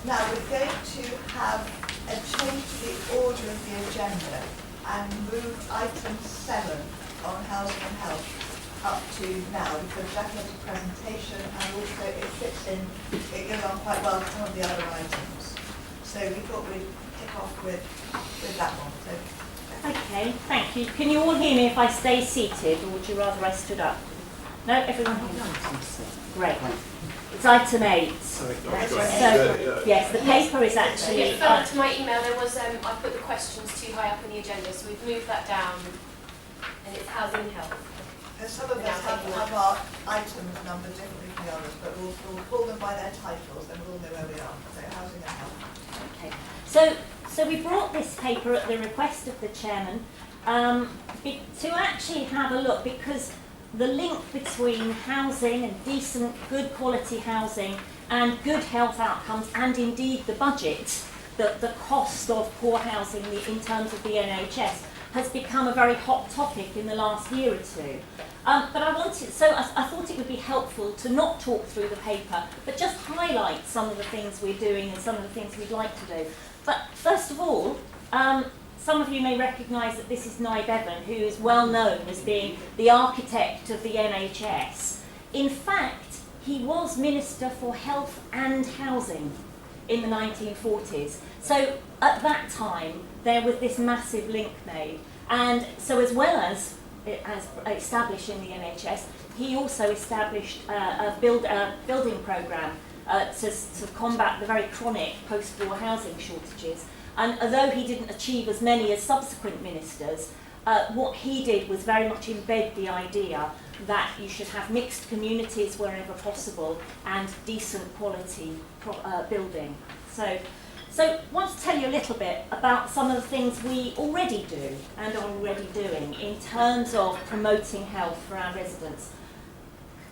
Now we're going to have a change to the order of the agenda and move item 7 on housing and health up to now, because Jackie has a presentation and also it fits in, it goes on quite well with some of the other items. So we thought we'd kick off with that one. So, okay, thank you. Can you all hear me if I stay seated, or would you rather I stood up? No, everyone hears me? Great. It's item 8. So, yes, the paper is actually... If you further to my email, there was, I put the questions too high up in the agenda, so we've moved that down, and it's housing and health. some of us have our items numbered differently from the others, but we'll call them by their titles, then we'll know where we are. So housing and health. Okay. So we brought this paper at the request of the chairman to actually have a look, because the link between housing and decent, good quality housing and good health outcomes, and indeed the budget, the cost of poor housing in terms of the NHS, has become a very hot topic in the last year or two. But I thought it would be helpful to not talk through the paper, but just highlight some of the things we're doing and some of the things we'd like to do. But first of all, some of you may recognise that this is Nye Bevan, who is well known as being the architect of the NHS. In fact, he was Minister for Health and Housing in the 1940s. So at that time, there was this massive link made. And so as well as establishing the NHS, he also established a building programme to combat the very chronic post-war housing shortages. And although he didn't achieve as many as subsequent ministers, what he did was very much embed the idea that you should have mixed communities wherever possible and decent quality building. So I want to tell you a little bit about some of the things we already do and are already doing in terms of promoting health for our residents.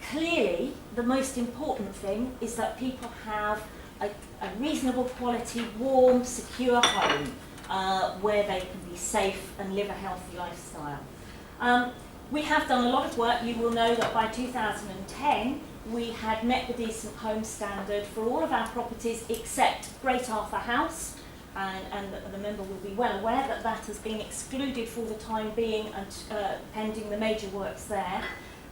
Clearly, the most important thing is that people have a reasonable quality, warm, secure home where they can be safe and live a healthy lifestyle. We have done a lot of work. You will know that by 2010 we had met the Decent Home Standard for all of our properties except Great Arthur House, and the member will be well aware that that has been excluded for the time being and pending the major works there.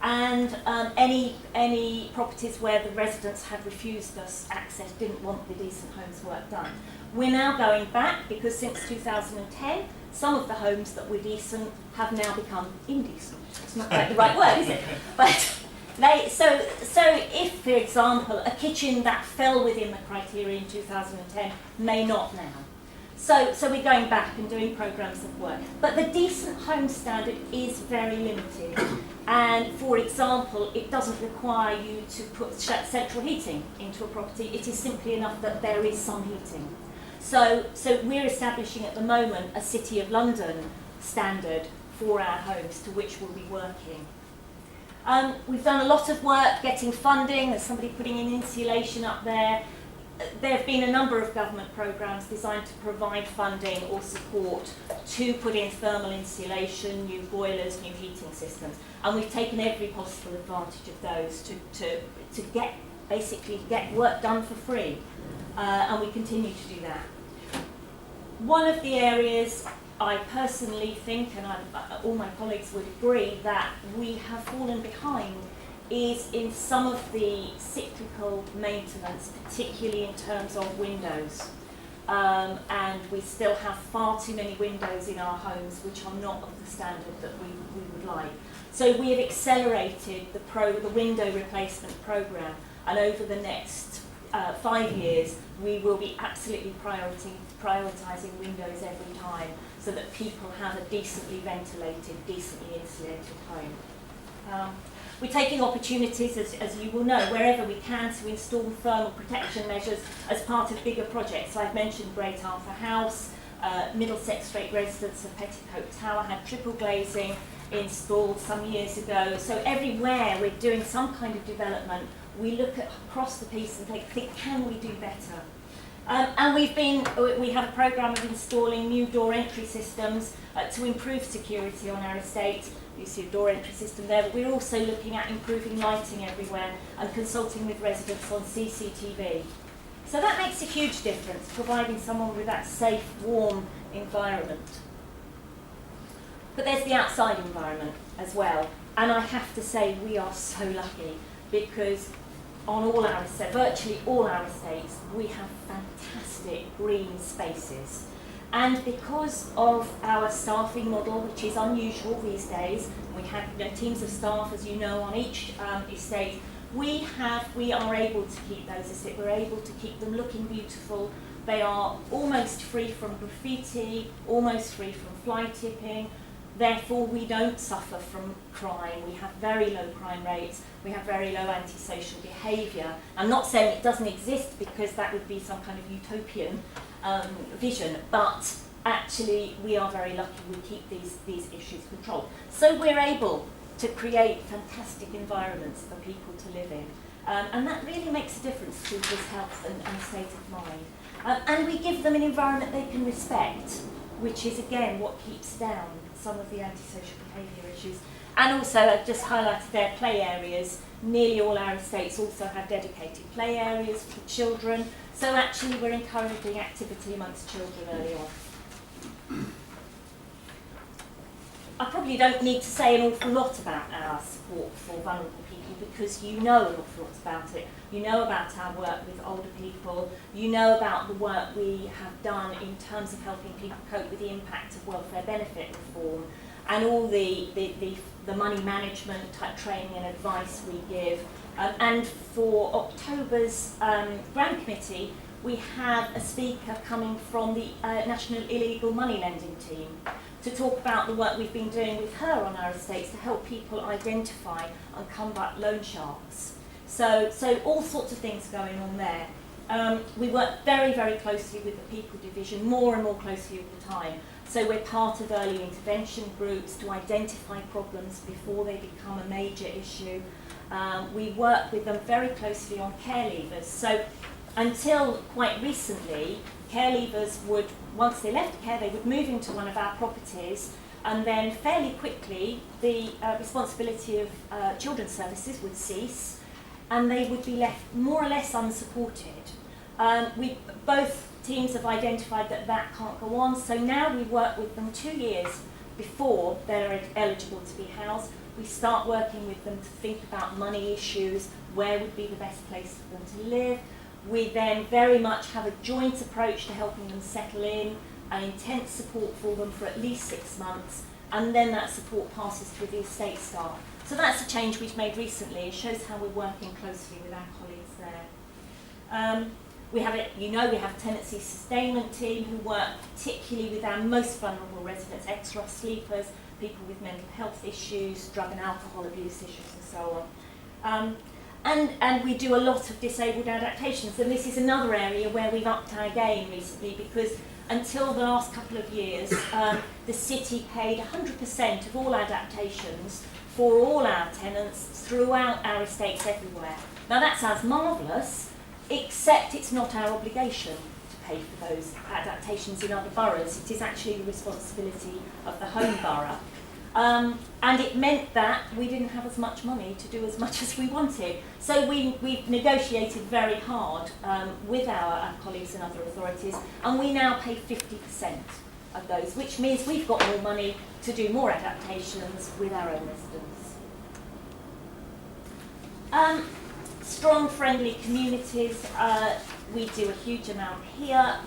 And any properties where the residents had refused us access, didn't want the Decent Homes work done. We're now going back, because since 2010, some of the homes that were decent have now become indecent. It's not quite the right word, is it? But so if, for example, a kitchen that fell within the criteria in 2010 may not now. So we're going back and doing programmes of work. But the Decent Home Standard is very limited. And for example, it doesn't require you to put central heating into a property. It is simply enough that there is some heating. So we're establishing at the moment a City of London standard for our homes, to which we'll be working. We've done a lot of work getting funding. There's somebody putting in insulation up there. There have been a number of government programmes designed to provide funding or support to put in thermal insulation, new boilers, new heating systems, and we've taken every possible advantage of those to get work done for free, and we continue to do that. One of the areas I personally think, and all my colleagues would agree, that we have fallen behind is in some of the cyclical maintenance, particularly in terms of windows. And we still have far too many windows in our homes which are not of the standard that we would like. So we have accelerated the window replacement programme, and over the next 5 years we will be absolutely prioritising windows every time, so that people have a decently ventilated, decently insulated home. We're taking opportunities, as you will know, wherever we can, to install thermal protection measures as part of bigger projects. So I've mentioned Great Arthur House, Middlesex Street residents of Petticoat Tower had triple glazing installed some years ago. So everywhere we're doing some kind of development, we look across the piece and think, can we do better? And we have a programme of installing new door entry systems to improve security on our estate. You see a door entry system there, but we're also looking at improving lighting everywhere and consulting with residents on CCTV. So that makes a huge difference, providing someone with that safe, warm environment. But there's the outside environment as well. And I have to say we are so lucky because on all our estates, virtually all our estates, we have fantastic green spaces. And because of our staffing model, which is unusual these days, we have teams of staff, as you know, on each estate, we are able to keep those estates, we're able to keep them looking beautiful. They are almost free from graffiti, almost free from fly tipping. Therefore, we don't suffer from crime. We have very low crime rates. We have very low antisocial behaviour. I'm not saying it doesn't exist because that would be some kind of utopian vision, but actually we are very lucky we keep these issues controlled. So we're able to create fantastic environments for people to live in. And that really makes a difference to people's health and state of mind. And we give them an environment they can respect, which is again what keeps down some of the antisocial behaviour issues. And also, I've just highlighted their play areas. Nearly all our estates also have dedicated play areas for children. So actually we're encouraging activity amongst children early on. I probably don't need to say an awful lot about our support for vulnerable people because you know an awful lot about it. You know about our work with older people. You know about the work we have done in terms of helping people cope with the impact of welfare benefit reform and all the money management type training and advice we give. And for October's Grand Committee, we have a speaker coming from the National Illegal Money Lending Team to talk about the work we've been doing with her on our estates to help people identify and combat loan sharks. So all sorts of things going on there. We work very, very closely with the People Division, more and more closely all the time. So we're part of early intervention groups to identify problems before they become a major issue. We work with them very closely on care leavers. So until quite recently, care leavers would, once they left care, they would move into one of our properties, and then fairly quickly the responsibility of children's services would cease, and they would be left more or less unsupported. Both teams have identified that that can't go on, so now we work with them 2 years before they're eligible to be housed. We start working with them to think about money issues, where would be the best place for them to live. We then very much have a joint approach to helping them settle in, and intense support for them for at least 6 months, and then that support passes to the estate staff. So that's a change we've made recently. It shows how we're working closely with our colleagues there. We have a tenancy sustainment team who work particularly with our most vulnerable residents, ex-rough sleepers, people with mental health issues, drug and alcohol abuse issues, and so on. And we do a lot of disabled adaptations, and this is another area where we've upped our game recently because until the last couple of years, the city paid 100% of all adaptations for all our tenants throughout our estates everywhere. Now that sounds marvellous, except it's not our obligation to pay for those adaptations in other boroughs. It is actually the responsibility of the home borough. And it meant that we didn't have as much money to do as much as we wanted. So we've negotiated very hard with our colleagues and other authorities, and we now pay 50% of those, which means we've got more money to do more adaptations with our own residents. Strong, friendly communities. We do a huge amount here.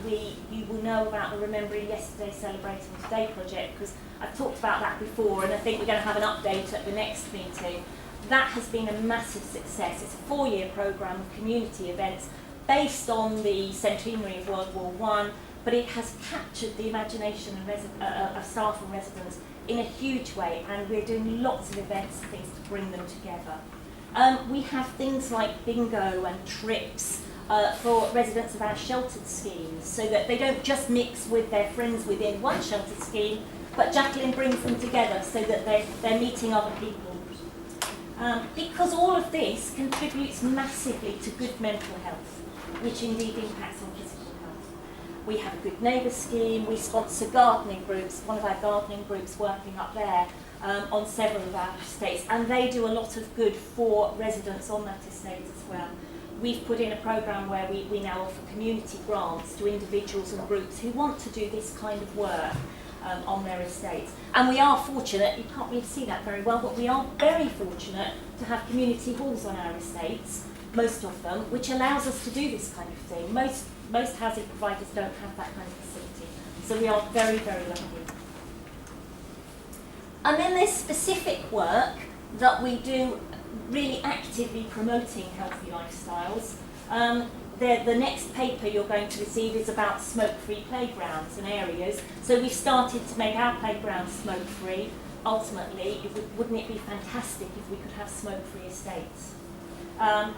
You will know about the Remembering Yesterday, Celebrating Today project because I've talked about that before, and I think we're going to have an update at the next meeting. That has been a massive success. It's a 4-year programme of community events based on the centenary of World War I, but it has captured the imagination of staff and residents in a huge way, and we're doing lots of events and things to bring them together. We have things like bingo and trips for residents of our sheltered schemes, so that they don't just mix with their friends within one sheltered scheme, but Jacqueline brings them together so that they're meeting other people. Because all of this contributes massively to good mental health, which indeed impacts on physical health. We have a Good Neighbour scheme, we sponsor gardening groups, one of our gardening groups working up there on several of our estates, and they do a lot of good for residents on that estate as well. we've put in a programme where we now offer community grants to individuals and groups who want to do this kind of work on their estates. And we are fortunate, you can't really see that very well, but we are very fortunate to have community halls on our estates, most of them, which allows us to do this kind of thing. Most housing providers don't have that kind of facility, so we are very, very lucky. And then there's specific work that we do really actively promoting healthy lifestyles. The next paper you're going to receive is about smoke-free playgrounds and areas. So we've started to make our playgrounds smoke-free. Ultimately, wouldn't it be fantastic if we could have smoke-free estates? I've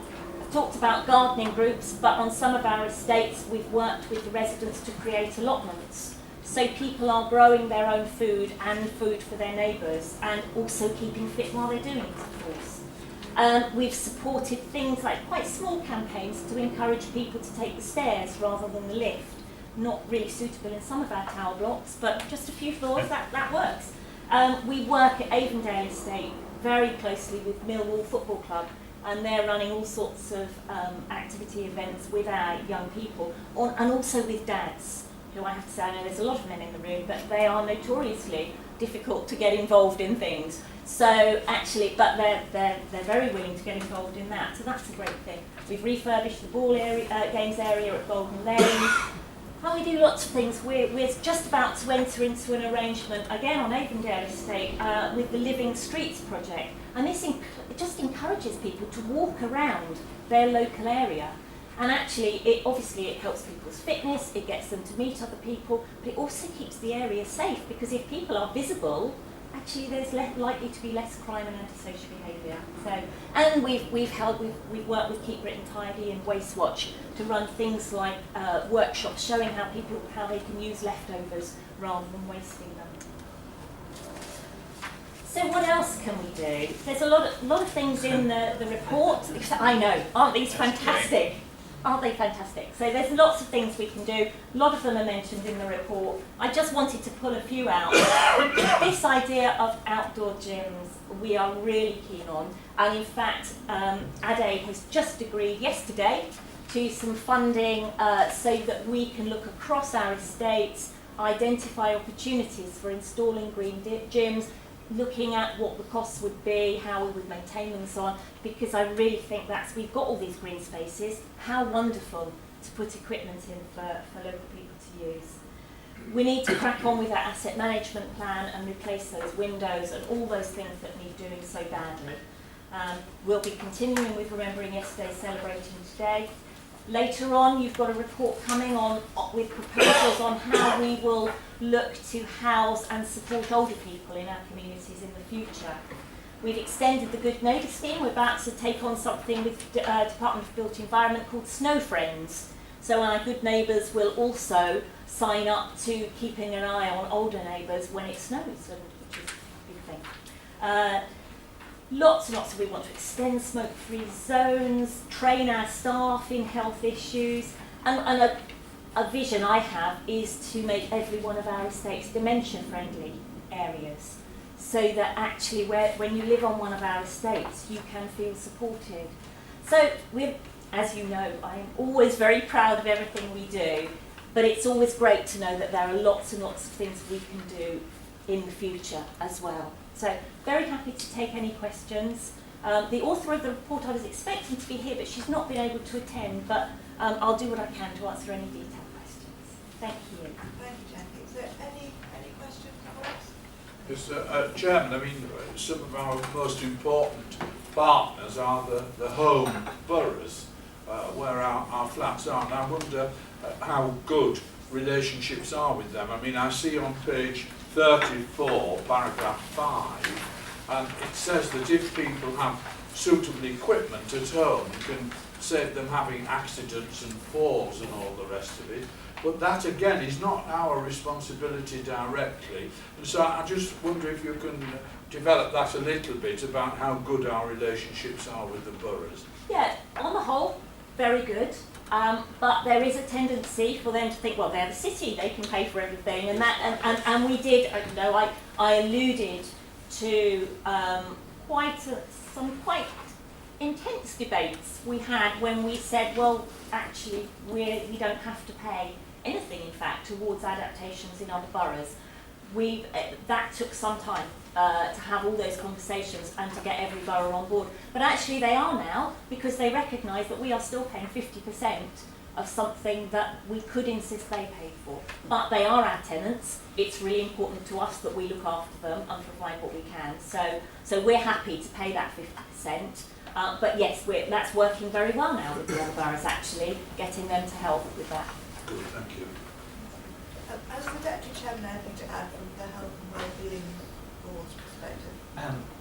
talked about gardening groups, but on some of our estates we've worked with the residents to create allotments. So people are growing their own food and food for their neighbours, and also keeping fit while they're doing it, of course. We've supported things like quite small campaigns to encourage people to take the stairs rather than the lift. Not really suitable in some of our tower blocks, but just a few floors, that works. We work at Avondale Estate very closely with Millwall Football Club, and they're running all sorts of activity events with our young people, and also with dads, who I have to say, I know there's a lot of men in the room, but they are notoriously difficult to get involved in things. So actually, but they're very willing to get involved in that. So that's a great thing. We've refurbished the ball area, games area at Golden Lane. And we do lots of things. We're just about to enter into an arrangement, again on Avondale Estate, with the Living Streets project. And this it just encourages people to walk around their local area. And actually, it helps people's fitness, it gets them to meet other people, but it also keeps the area safe, because if people are visible, actually there's likely to be less crime and antisocial behaviour. So, and we've worked with Keep Britain Tidy and Waste Watch to run things like workshops showing how they can use leftovers rather than wasting them. So what else can we do? There's a lot of things in the report. I know, aren't these fantastic? Aren't they fantastic? So there's lots of things we can do. A lot of them are mentioned in the report. I just wanted to pull a few out. This idea of outdoor gyms we are really keen on. And in fact, ADE has just agreed yesterday to some funding so that we can look across our estates, identify opportunities for installing green gyms, looking at what the costs would be, how we would maintain them and so on, because I really think we've got all these green spaces, how wonderful to put equipment in for local people to use. We need to crack on with our asset management plan and replace those windows and all those things that need doing so badly. We'll be continuing with Remembering Yesterday, Celebrating Today. Later on, you've got a report coming on with proposals on how we will look to house and support older people in our communities in the future. We've extended the Good Neighbour scheme. We're about to take on something with Department of Built Environment called Snow Friends. So our good neighbours will also sign up to keeping an eye on older neighbours when it snows, which is a big thing. Lots and lots of, we want to extend smoke-free zones, train our staff in health issues, and a vision I have is to make every one of our estates dementia-friendly areas, so that actually when you live on one of our estates, you can feel supported. So as you know, I'm always very proud of everything we do, but it's always great to know that there are lots and lots of things we can do in the future as well. So, very happy to take any questions. The author of the report, I was expecting to be here, but she's not been able to attend, but I'll do what I can to answer any detailed questions. Thank you. Thank you, Jackie. Is there any questions for us? Yes, Chairman, I mean, some of our most important partners are the home boroughs where our flats are, and I wonder how good relationships are with them. I mean, I see on page 34, paragraph 5, and it says that if people have suitable equipment at home, you can save them having accidents and falls and all the rest of it. But that, again, is not our responsibility directly. And so I just wonder if you can develop that a little bit about how good our relationships are with the boroughs. Yeah, on the whole, very good. But there is a tendency for them to think, well, they're the city, they can pay for everything, and we did. I alluded to some quite intense debates we had when we said, well, actually, we don't have to pay anything, in fact, towards adaptations in other boroughs. That took some time to have all those conversations and to get every borough on board. But actually they are now, because they recognise that we are still paying 50% of something that we could insist they pay for. But they are our tenants. It's really important to us that we look after them and provide what we can. So we're happy to pay that 50%. But yes, that's working very well now with the other boroughs, actually, getting them to help with that. Good, thank you. As the Deputy Chairman, anything to add from the Health and Wellbeing Board's perspective?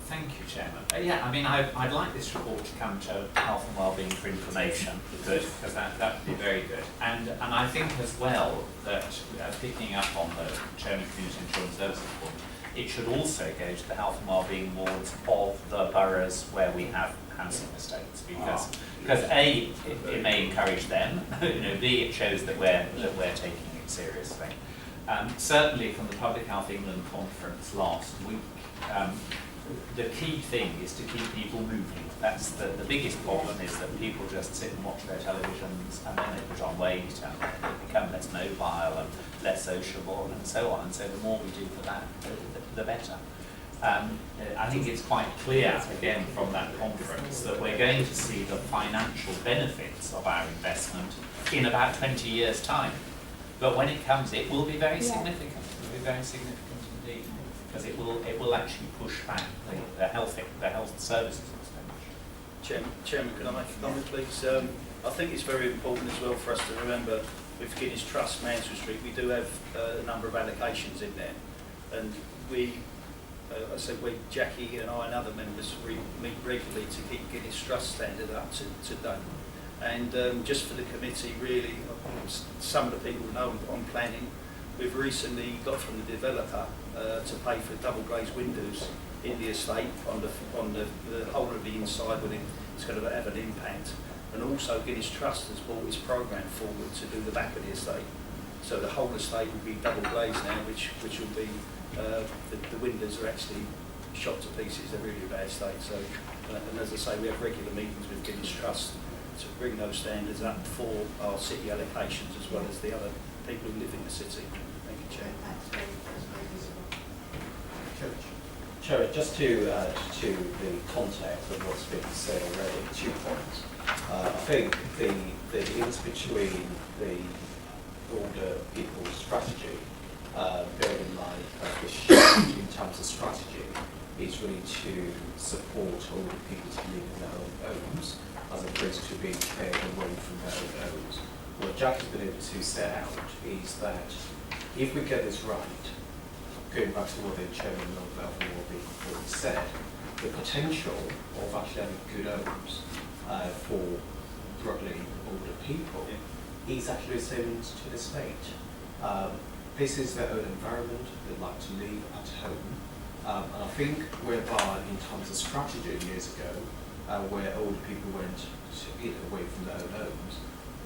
Thank you, Chairman. Yeah, I mean, I'd like this report to come to Health and Wellbeing for information, because that would be very good. And I think as well that picking up on the Chairman Community Insurance Services Board, it should also go to the Health and Wellbeing Boards of the boroughs where we have housing estates, because A, it may encourage them, B, it shows that we're taking it seriously. Certainly from the Public Health England conference last week, the key thing is to keep people moving. That's the biggest problem, is that people just sit and watch their televisions and then they put on weight and they become less mobile and less sociable and so on. And so the more we do for that, the better. I think it's quite clear, again, from that conference, that we're going to see the financial benefits of our investment in about 20 years' time. But when it comes, it will be very significant. It will be very significant indeed, because it will actually push back the health services expenditure. Chairman, can I make a comment, please? I think it's very important as well for us to remember with Guinness Trust, Mansfield Street, we do have a number of allocations in there, and Jackie and I and other members meet regularly to keep Guinness Trust standard up to date. And just for the committee, really, some of the people know on planning, we've recently got from the developer to pay for double glazed windows in the estate on the whole of the inside, when it's going to have an impact. And also Guinness Trust has brought its programme forward to do the back of the estate. So the whole estate will be double glazed now, which will be, the windows are actually shot to pieces, they're really a bad state. So, and as I say, we have regular meetings with Guinness Trust to bring those standards up for our city allocations as well as the other people who live in the city. Thank you, Chair. Thanks, very visible. Chair, just to the context of what's been said already, 2 points. I think the links between the older people's strategy, bearing in mind the shift in terms of strategy, is really to support older people to live in their own homes, as opposed to being carried away from their own homes. What Jack has been able to set out is that if we get this right, going back to what the Chairman of Health and Wellbeing Board said, the potential of actually having good homes for struggling older people is actually a savings to the state. This is their own environment, they like to live at home. And I think whereby in terms of strategy years ago, where older people went away from their own homes,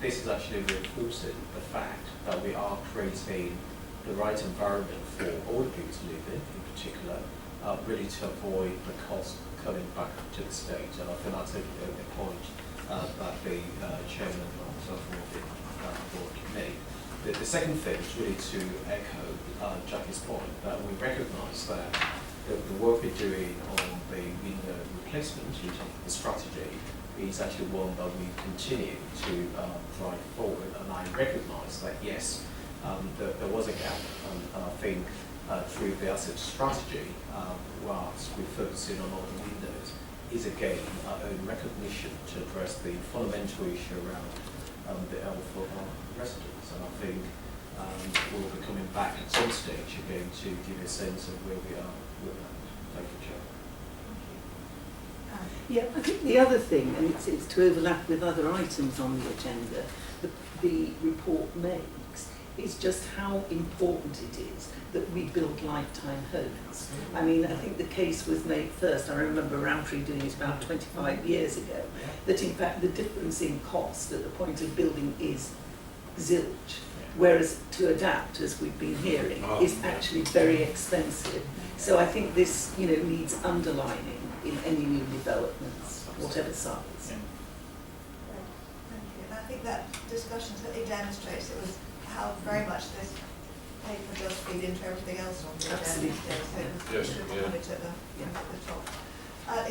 this is actually reinforcing the fact that we are creating the right environment for older people to live in particular, really to avoid the cost coming back to the state. And I think that's a point that the Chairman of the Health and Wellbeing Board made. The second thing is really to echo Jackie's point, that we recognise that the work we're doing on the window replacement, in terms of the strategy, is actually one that we continue to drive forward. And I recognise that, yes, there was a gap, and I think through the asset strategy, whilst we're focusing on all the windows, is again our own recognition to address the fundamental issue around the health of our residents. And I think we'll be coming back at some stage again to give a sense of where we are with that. Thank you, Chair. Yeah, I think the other thing, and it's to overlap with other items on the agenda, the report makes, is just how important it is that we build lifetime homes. I mean, I think the case was made first, I remember Roundtree doing it about 25 years ago, that in fact the difference in cost at the point of building is zilch, whereas to adapt, as we've been hearing, is actually very expensive. So I think this, needs underlining in any new developments. whatever size. Thank you. And I think that discussion certainly demonstrates it was how very much this paper does feed into everything else on the agenda. Absolutely. So it was Yes, good to yeah. have it at Yeah. the top.